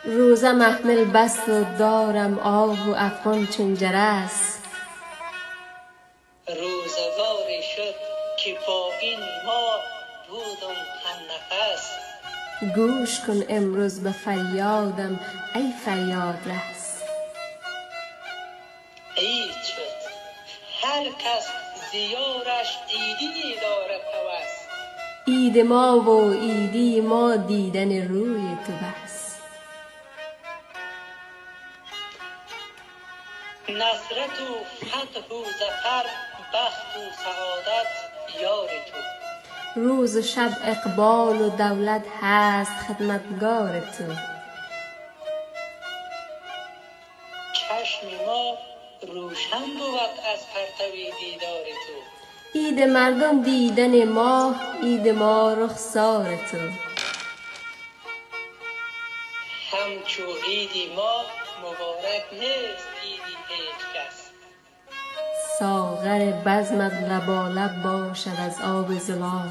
روزه محمل بست و دارم آه و افغان چون جرس. روزگاری شد که با این ما بودم هم نفس. گوش کن امروز به فریادم ای فریاد رس. عید شد هر کس زیارش عیدی دارد هوس. عید ما و عیدی ما دیدن روی تو بس. نصرت و فتح و ظفر بخت و سعادت یار تو. روز و شب اقبال و دولت هست خدمتگار تو. چشم ما روشن بود از پرتو دیدار تو. عید مردم دیدن ماه، عید ما رخسار تو. همچو عید ما مبارک نیست عیدی هیچ کس. ساغر بزمت لبالب باشد از آب زلال.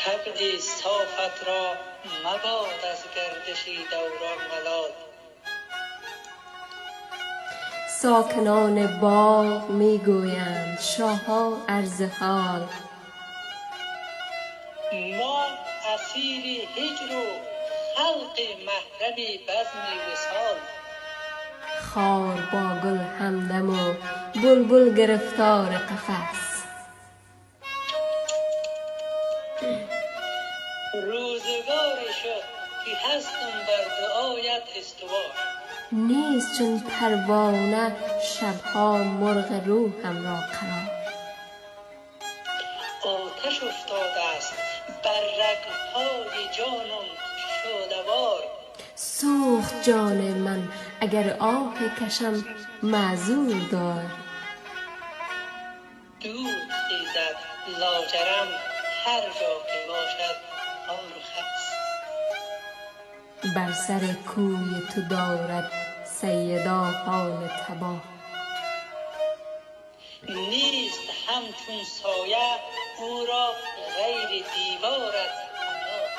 طبع صافت را مباد از گردش دوران ملال. ساکنان باغ می گویند شاها عرض حال. ما اسیر هجر و خلق محرم بزم وصال. خار با گل همدم و بلبل گرفتار قفس. روزگاری شد که هستم بر دعایت استوار. نیست چون پروانه شبها مرغ روحم را قرار. آتش افتاده است بر رگهای جانم شودوار. سوخت جان من اگر آه کشم معذور دار. دود خیزد لاجرم هر جا که باشد خار و خس. بر سر کوی تو دارد سیدا حال تباه. نیست همچون سایه او را غیر دیوارت پناه.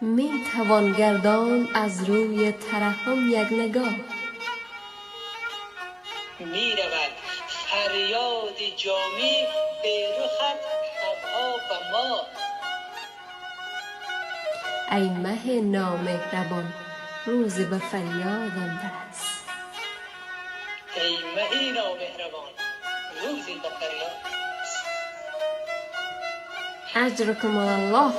می توان گرداند از روی ترحم یک نگاه. می رود فریاد جامی به رخت شبها به ما. ای مه نامهربان روز به فریادم برس. ای مه نامهربان روزی به فریاد اجرکم الله.